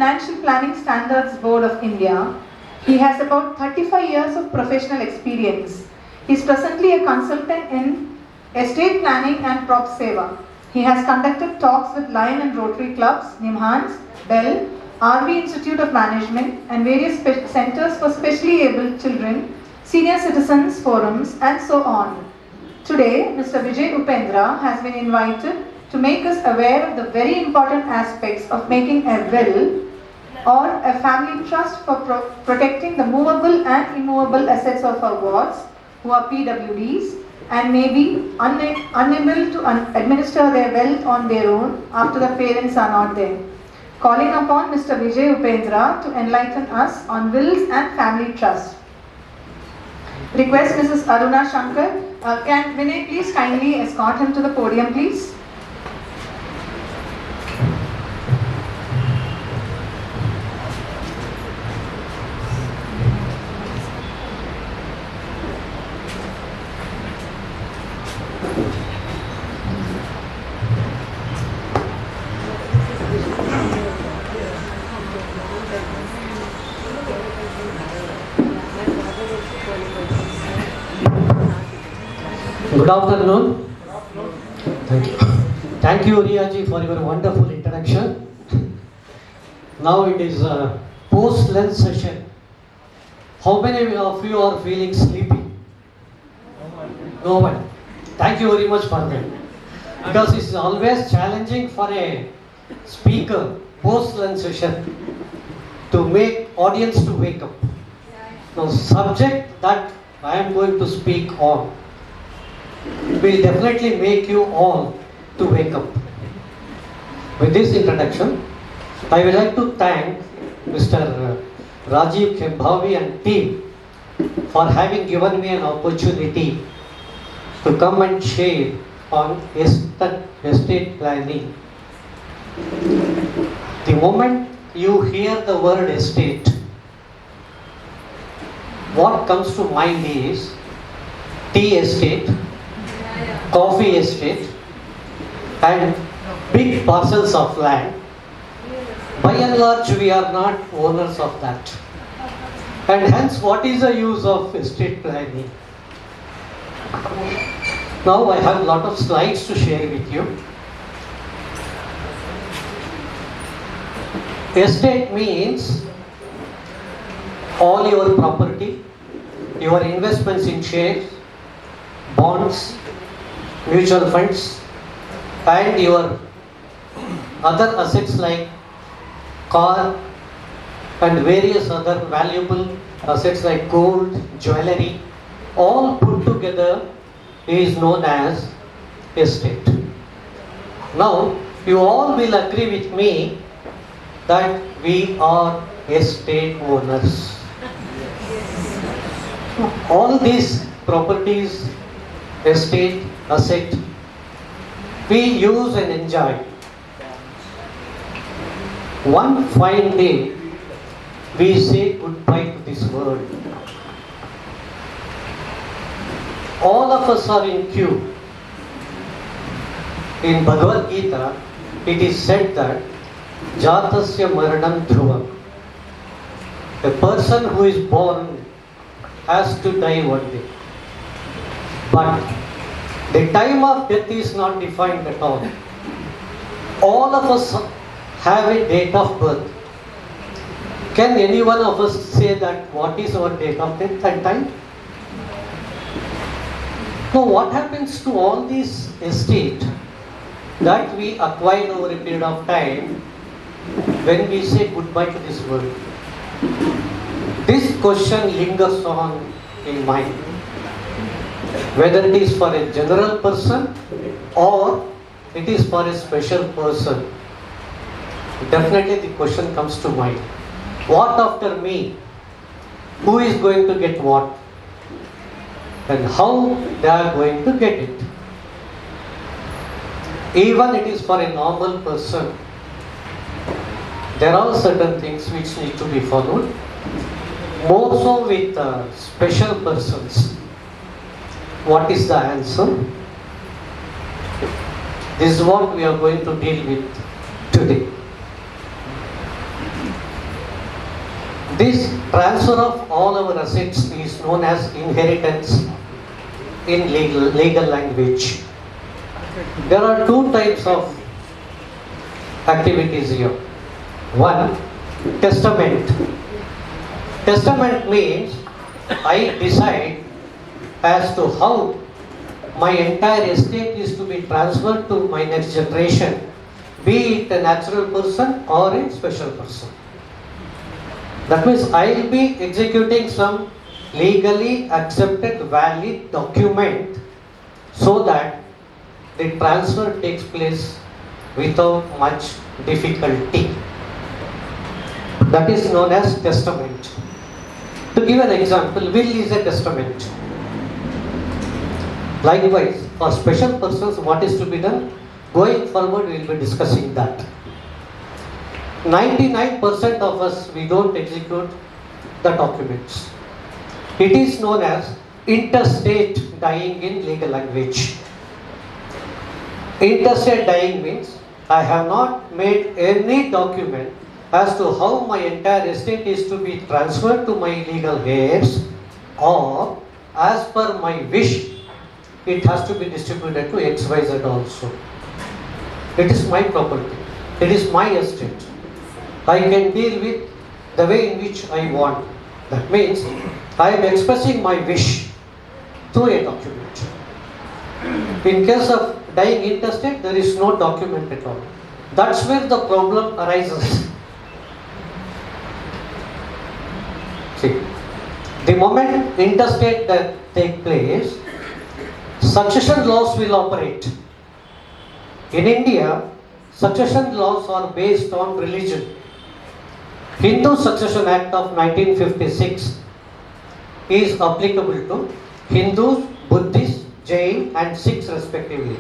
Financial Planning Standards Board of India. He has about 35 years of professional experience. He is presently a consultant in estate planning and PROPSEVA. He has conducted talks with Lion and Rotary Clubs, Nimhans, Bell, RV Institute of Management and various centers for specially abled children, senior citizens forums and so on. Today, Mr. Vijay Upendra has been invited to make us aware of the very important aspects of making a will or a family trust for protecting the movable and immovable assets of our wards who are PWDs and may be unable to administer their wealth on their own after the parents are not there. Calling upon Mr. Vijay Upendra to enlighten us on wills and family trust. Request Mrs. Aruna Shankar. Can Vinay please kindly escort him to the podium, please? Good afternoon. Thank you. Thank you, Riyaji, for your wonderful introduction. Now it is a post-lunch session. How many of you are feeling sleepy? No one. Thank you very much for that. Because it's always challenging for a speaker post-lunch session to make audience to wake up. Now, subject that I am going to speak on will definitely make you all to wake up. With this introduction, I would like to thank Mr. Rajiv Kembhavi and team for having given me an opportunity to come and share on estate planning. The moment you hear the word estate, what comes to mind is tea estate, coffee estate and big parcels of land. By and large, we are not owners of that. And hence, what is the use of estate planning? Now I have a lot of slides to share with you. Estate means all your property, your investments in shares, bonds, mutual funds and your other assets like car and various other valuable assets like gold, jewelry, all put together is known as estate. Now, you all will agree with me that we are estate owners. All these properties, estate, asset, we use and enjoy. One fine day, we say goodbye to this world. All of us are in queue. In Bhagavad Gita, it is said that Jatasya Maranam Dhruvam. A person who is born has to die one day. But the time of death is not defined at all. All of us have a date of birth. Can any one of us say that what is our date of death and time? Now what happens to all this estate that we acquire over a period of time when we say goodbye to this world? This question lingers on in mind. Whether it is for a general person or it is for a special person, definitely the question comes to mind. What after me? Who is going to get what? And how they are going to get it? Even it is for a normal person, there are certain things which need to be followed. More so with special persons. What is the answer? This is what we are going to deal with today. This transfer of all our assets is known as inheritance in legal language. There are two types of activities here. One, testament. Testament means I decide as to how my entire estate is to be transferred to my next generation, be it a natural person or a special person. That means I will be executing some legally accepted valid document so that the transfer takes place without much difficulty. That is known as testament. To give an example, will is a testament. Likewise, for special persons, what is to be done? Going forward, we will be discussing that. 99% of us, we don't execute the documents. It is known as interstate dying in legal language. Interstate dying means I have not made any document as to how my entire estate is to be transferred to my legal heirs, or as per my wish, it has to be distributed to XYZ also. It is my property. It is my estate. I can deal with the way in which I want. That means I am expressing my wish through a document. In case of dying intestate, there is no document at all. That's where the problem arises. See, the moment intestate that take place, succession laws will operate. In India, succession laws are based on religion. Hindu Succession Act of 1956 is applicable to Hindus, Buddhists, Jain and Sikhs respectively.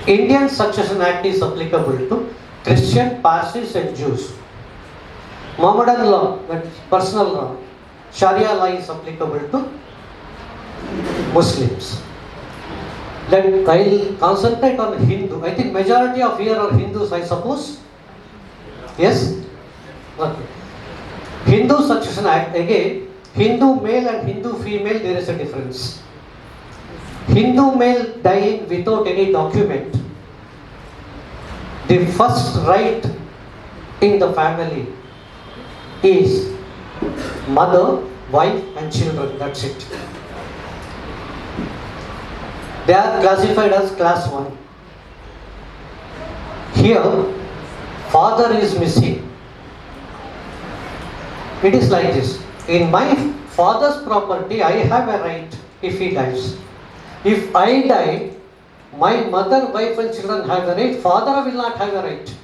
Indian Succession Act is applicable to Christian, Parsis and Jews. Mohammedan law, that is personal law, Sharia law is applicable to Muslims. Then I will concentrate on Hindu. I think majority of here are Hindus, I suppose. Yes? Okay. Hindu Succession Act, again, Hindu male and Hindu female, there is a difference. Hindu male dying without any document, the first right in the family is mother, wife and children, that's it. They are classified as class 1. Here, father is missing. It is like this. In my father's property, I have a right if he dies. If I die, my mother, wife and children have a right. Father will not have a right.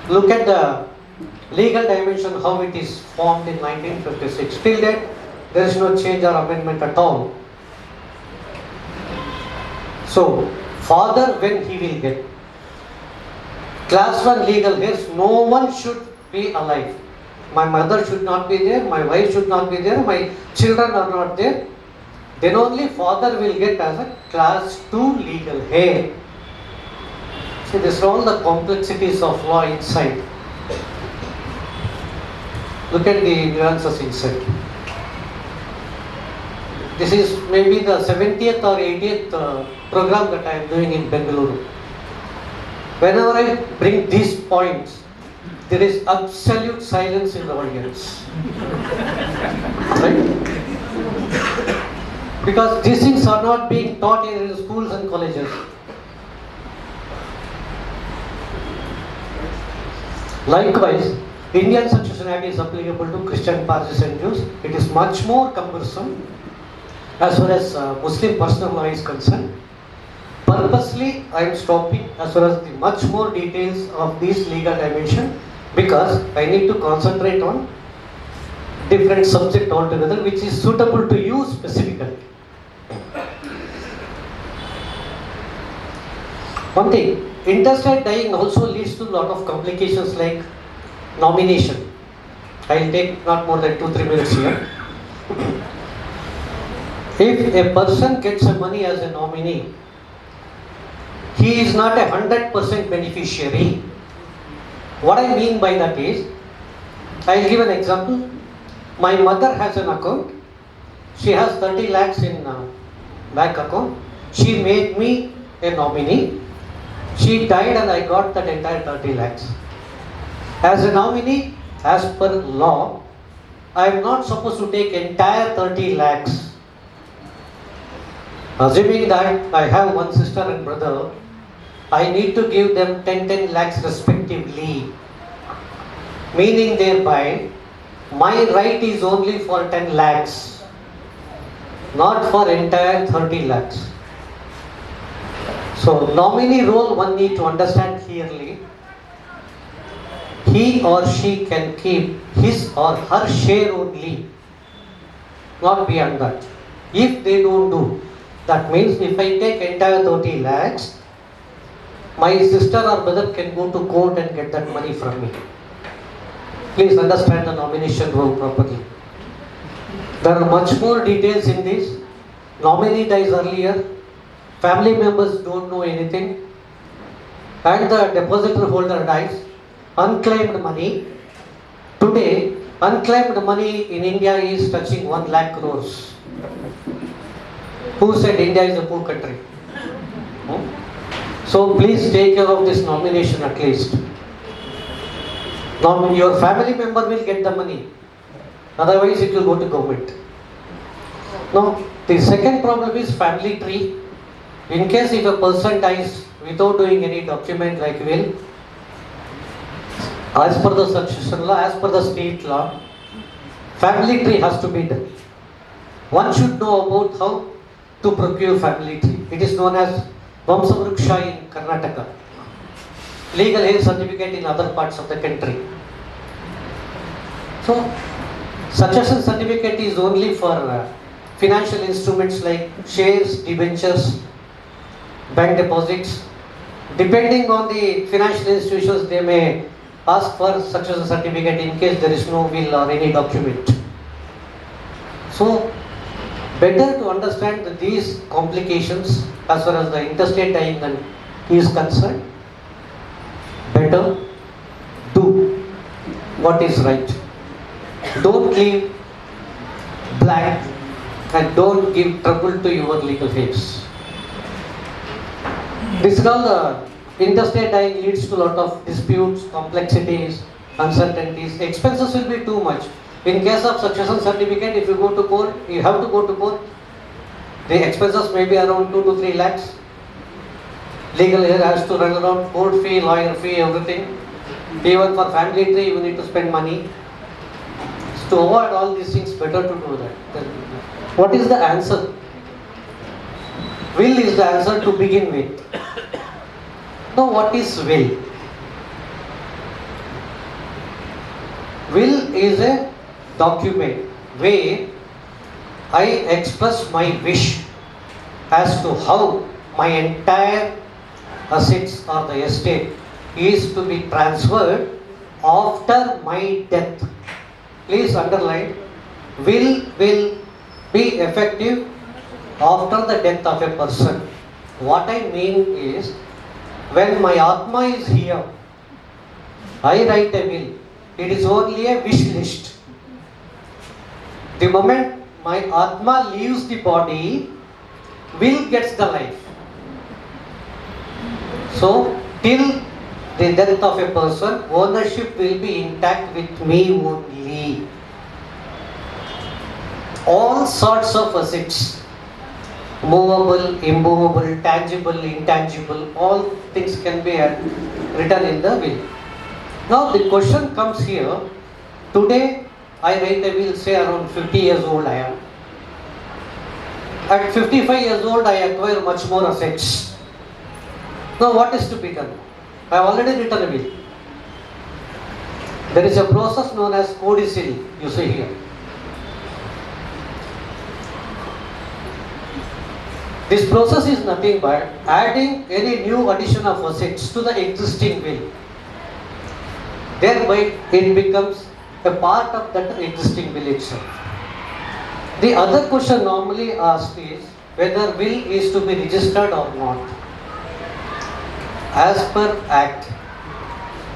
Look at the legal dimension, how it is formed in 1956. Till that, there is no change or amendment at all. So, father when he will get. Class 1 legal heirs, no one should be alive. My mother should not be there, my wife should not be there, my children are not there. Then only father will get as a class 2 legal heir. See, this is all the complexities of law inside. Look at the nuances inside. This is maybe the 70th or 80th program that I am doing in Bengaluru. Whenever I bring these points, there is absolute silence in the audience. Right? Because these things are not being taught in schools and colleges. Likewise, Indian Succession Act is applicable to Christian, Parsis and Jews. It is much more cumbersome as far as Muslim personal law is concerned. Purposely, I am stopping as far as the much more details of this legal dimension, because I need to concentrate on different subject altogether which is suitable to you specifically. One thing, interstate dying also leads to a lot of complications like nomination. I will take not more than 2-3 minutes here. If a person gets a money as a nominee, he is not a 100% beneficiary. What I mean by that is, I'll give an example. My mother has an account. She has 30 lakhs in bank account. She made me a nominee. She died and I got that entire 30 lakhs. As a nominee, as per law, I am not supposed to take entire 30 lakhs. Assuming that I have one sister and brother, I need to give them 10 lakhs respectively. Meaning thereby, my right is only for 10 lakhs, not for entire 30 lakhs. So nominee role one need to understand clearly. He or she can keep his or her share only, not beyond that. If they don't do, that means if I take entire 30 lakhs, my sister or brother can go to court and get that money from me. Please understand the nomination rule properly. There are much more details in this. Nominee dies earlier, family members don't know anything, and the depositor holder dies. Unclaimed money. Today, unclaimed money in India is touching 1 lakh crores. Who said India is a poor country? So please take care of this nomination at least. Now your family member will get the money. Otherwise it will go to government. Now the second problem is family tree. In case if a person dies without doing any document like will, as per the succession law, as per the state law, family tree has to be done. One should know about how to procure family tree. It is known as Vamsavruksha in Karnataka. Legal heir certificate in other parts of the country. So, succession certificate is only for financial instruments like shares, debentures, bank deposits. Depending on the financial institutions, they may ask for succession certificate in case there is no will or any document. So, better to understand these complications as far as the interstate dying is concerned. Better do what is right. Don't leave blank and don't give trouble to your legal heirs. This is all the interstate dying leads to a lot of disputes, complexities, uncertainties. Expenses will be too much. In case of succession certificate, if you go to court, you have to go to court. The expenses may be around 2 to 3 lakhs. Legal heir has to run around court fee, lawyer fee, everything. Even for family tree, you need to spend money. To avoid all these things, better to do that. What is the answer? Will is the answer to begin with. Now, what is will? Will is a document where I express my wish as to how my entire assets or the estate is to be transferred after my death. Please underline, will be effective after the death of a person. What I mean is, when my Atma is here, I write a will. It is only a wish list. The moment my Atma leaves the body, will gets the life. So, till the death of a person, ownership will be intact with me only. All sorts of assets, movable, immovable, tangible, intangible, all things can be written in the will. Now the question comes here, today I write a will, say around 50 years old I am. At 55 years old I acquire much more assets. Now what is to be done? I have already written a will. There is a process known as codicil, you see here. This process is nothing but adding any new addition of assets to the existing will. Thereby it becomes a part of that existing will itself. The other question normally asked is whether will is to be registered or not. As per Act,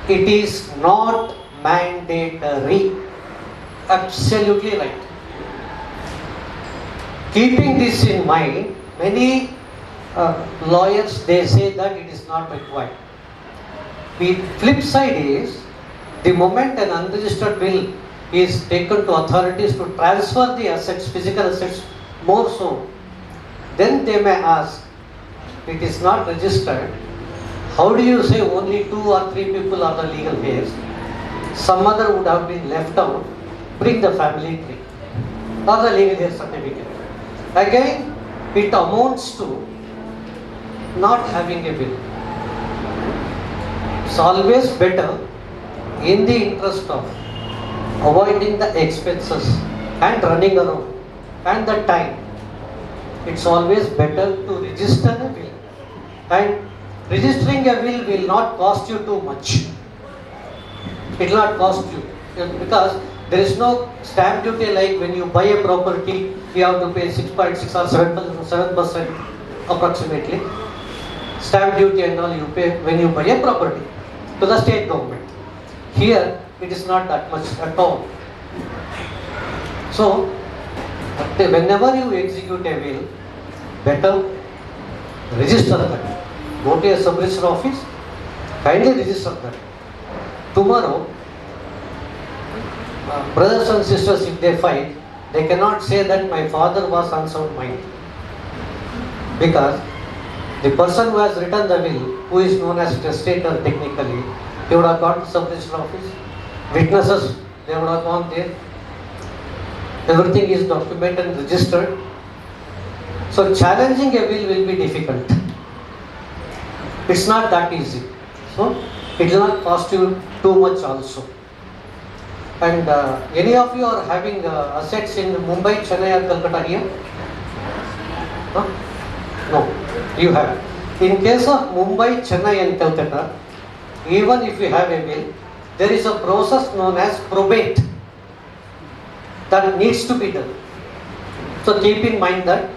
it is not mandatory. Absolutely right. Keeping this in mind, many lawyers, they say that it is not required. The flip side is, the moment an unregistered will is taken to authorities to transfer the assets, physical assets, more so, then they may ask, it is not registered, how do you say only 2 or 3 people are the legal heirs? Some other would have been left out, bring the family tree or the legal heir certificate. Again, it amounts to not having a will. It's always better, in the interest of avoiding the expenses and running around and the time, it's always better to register a will. And registering a will not cost you too much. It will not cost you, because there is no stamp duty like when you buy a property, you have to pay 6.6 or 7% approximately. Stamp duty and all you pay when you buy a property to the state government. Here, it is not that much at all. So, whenever you execute a will, better register that. Go to a sub-register office, kindly register that. Tomorrow, brothers and sisters, if they fight, they cannot say that my father was unsound mind. Because the person who has written the will, who is known as testator technically, he would have gone to sub-register office. Witnesses, they would have gone there. Everything is documented and registered. So challenging a will be difficult. It's not that easy. So it will not cost you too much also. And any of you are having assets in Mumbai, Chennai or Calcutta here? Huh? No, you have. In case of Mumbai, Chennai and Calcutta, even if you have a will, there is a process known as probate that needs to be done. So keep in mind that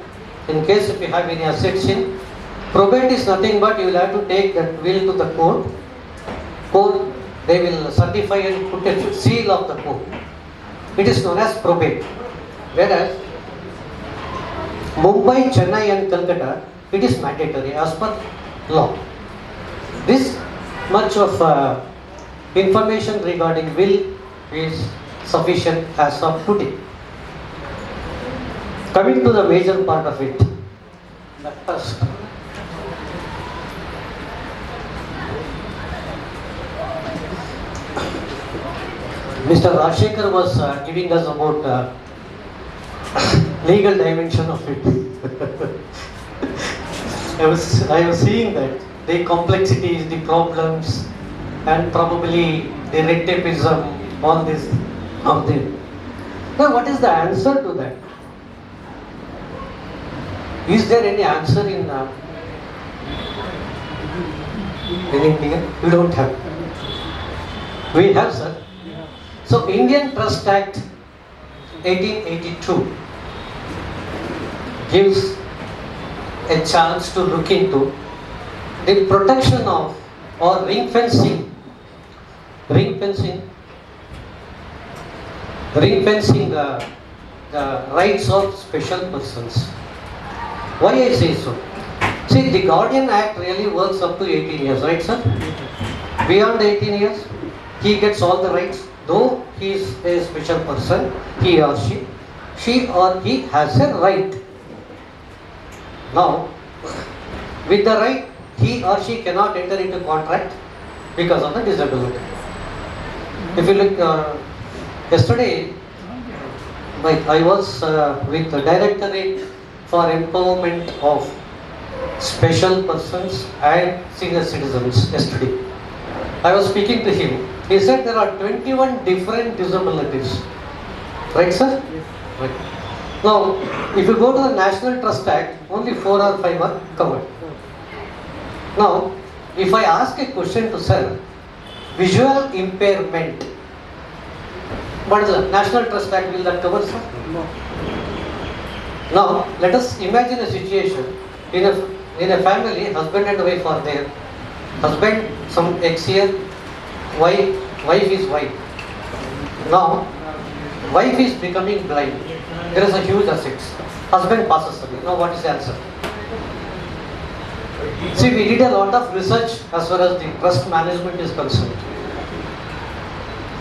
in case if you have any assets in, probate is nothing but you will have to take that will to the court. Court, they will certify and put a seal of the court. It is known as probate. Whereas Mumbai, Chennai and Calcutta, it is mandatory as per law. This much of information regarding will is sufficient as of today. Coming to the major part of it, the trust. Mr. Rajshekhar was giving us about legal dimension of it. I was seeing that the complexities, the problems, and probably the red tapeism, all this, of them. Now, what is the answer to that? Is there any answer in India? We don't have. We have, sir. So, Indian Trust Act 1882 gives a chance to look into the protection of or ring fencing the rights of special persons. Why I say so? See, the Guardian Act really works up to 18 years, right, sir? Beyond 18 years, he gets all the rights, though he is a special person, he or she or he has a right. Now, with the right, he or she cannot enter into contract because of the disability. If you look, yesterday, I was with the Directorate for Empowerment of Special Persons and Senior Citizens yesterday. I was speaking to him. He said there are 21 different disabilities. Right, sir? Yes. Right. Now, if you go to the National Trust Act, only 4 or 5 are covered. Now, if I ask a question to sir, visual impairment, what is the National Trust Act, will that cover, sir? No. Now, let us imagine a situation in a family, husband and wife are there. Husband, some X year, wife is wife. Now, wife is becoming blind. There is a huge asset. Husband passes away. Now, what is the answer? See, we did a lot of research as far as the trust management is concerned.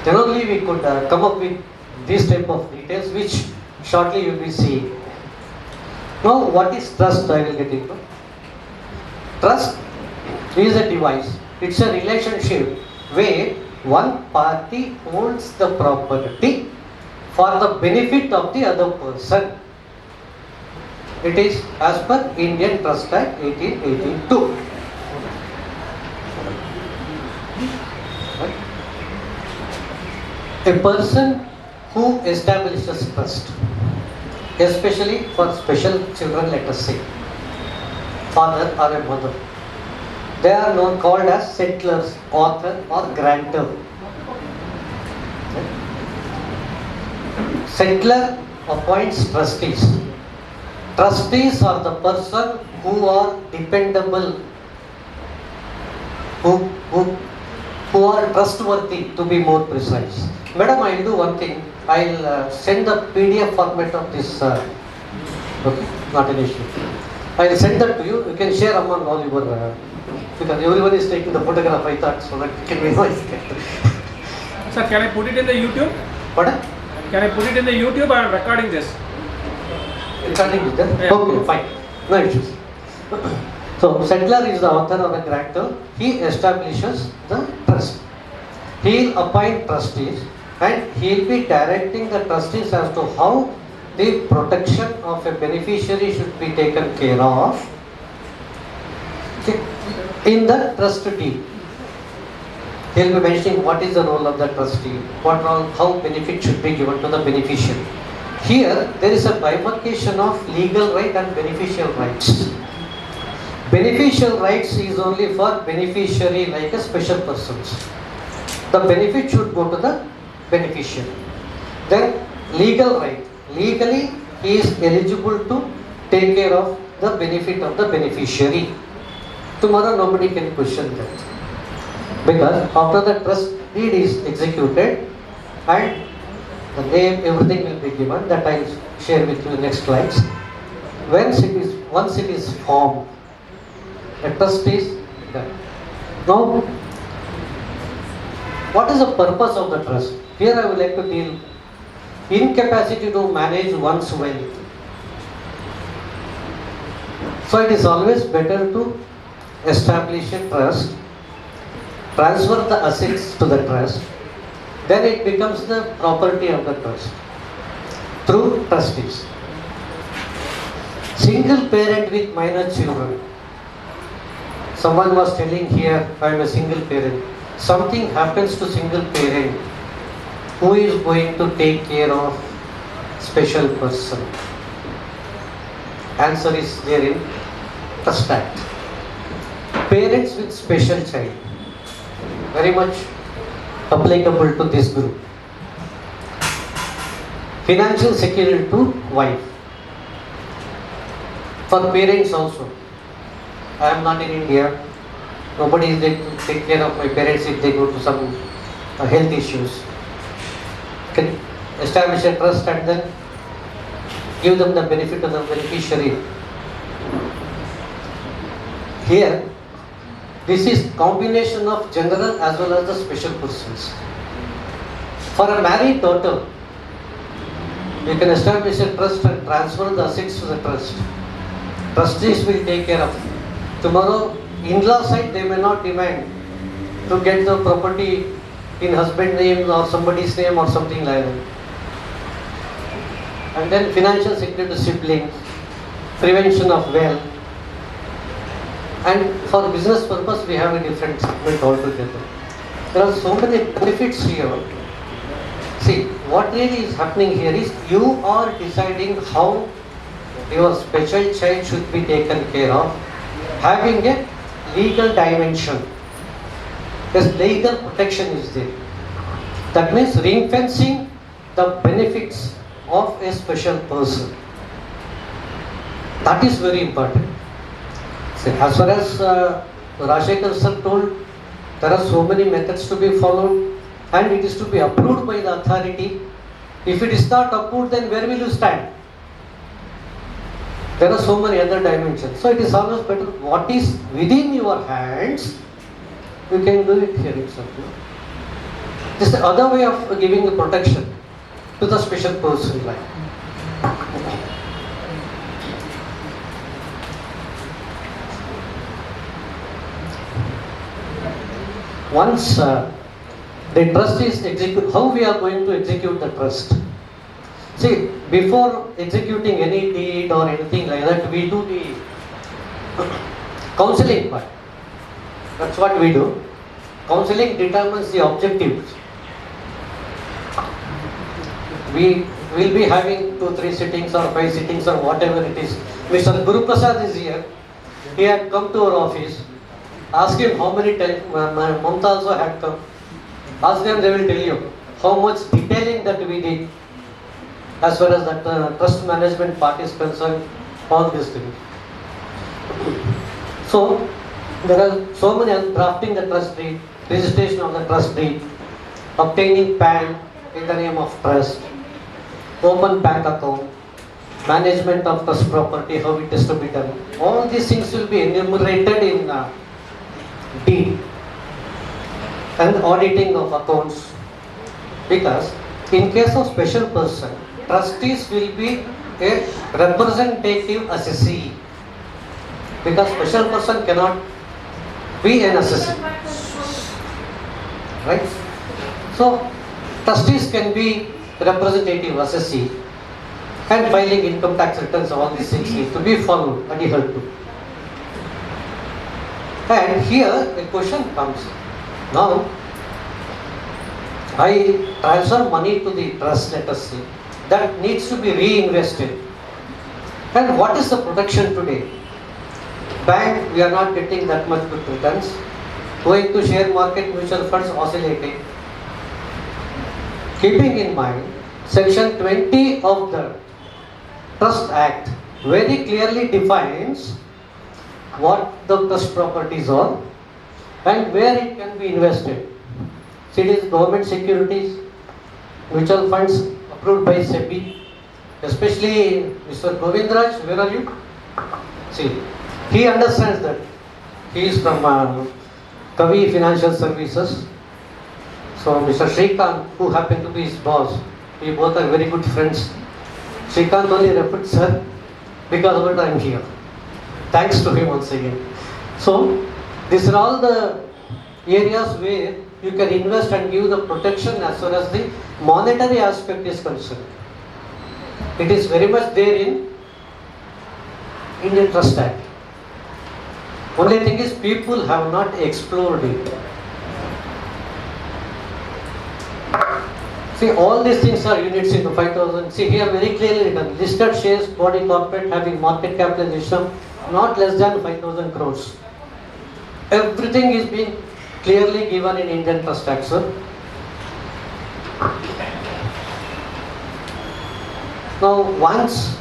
Then only we could come up with these type of details, which shortly you will be seeing. Now, what is trust? I will get into. Trust is a device. It's a relationship where one party owns the property for the benefit of the other person. It is as per Indian Trust Act 1882. A person who establishes trust, especially for special children, let us say, father or a mother, they are known called as settlers, author or grantor. Settler appoints trustees. Trustees are the person who are dependable, who are trustworthy, to be more precise. Madam, I will do one thing. I will send the PDF format of this. Okay, not an issue. I will send that to you. You can share among all your, because everyone is taking the photograph, I thought, so that it can be nice. Sir, can I put it in the YouTube? What? Can I put it in the YouTube? I am recording this. Recording is there? Yeah. Okay, fine. No issues. So, settler is the author or the grantor. He establishes the trust. He will appoint trustees and he will be directing the trustees as to how the protection of a beneficiary should be taken care of, okay, in the trust deed. He will be mentioning what is the role of the trustee, what role, how benefit should be given to the beneficiary. Here, there is a bifurcation of legal right and beneficial rights. Beneficial rights is only for beneficiary like a special persons. The benefit should go to the beneficiary. Then legal right. Legally, he is eligible to take care of the benefit of the beneficiary. Tomorrow nobody can question that. Because after the trust deed is executed and the name, everything will be given, that I will share with you in next slides. Once it is formed, a trust is done. Now, what is the purpose of the trust? Here I would like to deal incapacity to manage one's wealth. So it is always better to establish a trust, transfer the assets to the trust, then it becomes the property of the trust through trustees. Single parent with minor children. Someone was telling here, I am a single parent. Something happens to single parent. Who is going to take care of special person? Answer is there in Trust Act. Parents with special child. Very much applicable to this group. Financial security to wife. For parents also. I am not in India. Nobody is there to take care of my parents if they go to some health issues. Can establish a trust and then give them the benefit of the beneficiary. Here, this is combination of general as well as the special persons. For a married daughter, you can establish a trust and transfer the assets to the trust. Trustees will take care of it. Tomorrow, in-law side, they may not demand to get the property in husband name or somebody's name or something like that. And then financial security to siblings, prevention of wealth. And for business purpose, we have a different segment altogether. There are so many benefits here. See, what really is happening here is you are deciding how your special child should be taken care of, having a legal dimension. Because legal protection is there. That means ring fencing the benefits of a special person. That is very important. So as far as Rajshekar sir told, there are so many methods to be followed. and it is to be approved by the authority. If it is not approved, then where will you stand? There are so many other dimensions. So it is always better what is within your hands, you can do it here itself. This is the other way of giving the protection to the special person like. Once the trust is executed, how we are going to execute the trust? See, before executing any deed or anything like that, we do the counseling part. That's what we do. Counseling determines the objectives. We will be having 2-3 sittings or 5 sittings or whatever it is. Mr. Guru Prasad is here. He had come to our office. Ask him how many times. Mamta also had come. Ask them, they will tell you how much detailing that we did as far as that trust management part is concerned, all these things. So, there are so many drafting the trust deed, registration of the trust deed, obtaining PAN in the name of trust, open bank account, management of trust property, how it is to be done. All these things will be enumerated in deed and auditing of accounts, because in case of special person, trustees will be a representative assessee, because special person cannot be an assessee, right? So trustees can be representative assessee, and filing income tax returns, all these things need to be followed, adhered to. And here a question comes. Now, I transfer money to the trust, let us say, that needs to be reinvested. And what is the protection today? Bank, we are not getting that much good returns. Going to share market, mutual funds oscillating. Keeping in mind, Section 20 of the Trust Act very clearly defines what the trust properties are and where it can be invested. See, it is government securities, mutual funds approved by SEBI, especially Mr. Govindraj, where are you? See, he understands that. He is from Kavi Financial Services. So Mr. Shrikant, who happened to be his boss, we both are very good friends. Shrikant only referred, sir, because of it I am here. Thanks to him once again. So, these are all the areas where you can invest and give the protection as far as the monetary aspect is concerned. It is very much there in Indian Trust Act. Only thing is, people have not explored it. See, all these things are units into 5,000. See, here very clearly written, listed shares, body corporate having market capitalization not less than 5,000 crores. Everything is being clearly given in Indian Trust Act, sir. Now, once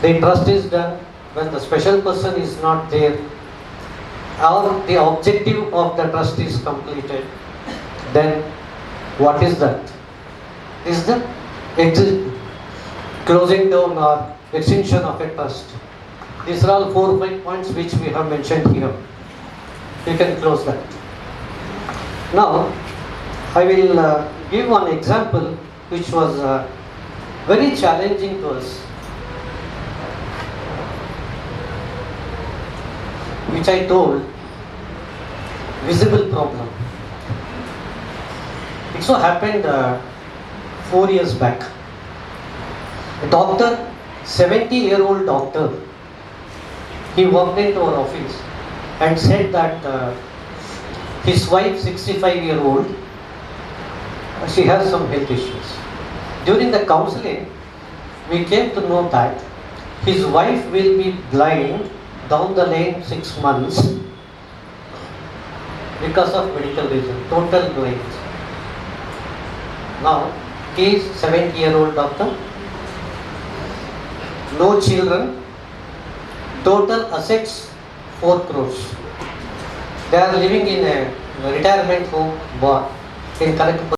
the trust is done, when the special person is not there, or the objective of the trust is completed, then what is that? Is the closing down or extinction of a trust. These are all 4 or 5 points which we have mentioned here. You can close that. Now, I will give one example which was very challenging to us, which I told, visible problem. It so happened 4 years back. A doctor, 70-year-old doctor, he walked into our office and said that his wife, 65-year-old, she has some health issues. During the counseling, we came to know that his wife will be blind down the lane 6 months because of medical reason, total blind. Now, he is 70-year-old doctor, no children, total assets 4 crores. They are living in a retirement home in Kanakapur.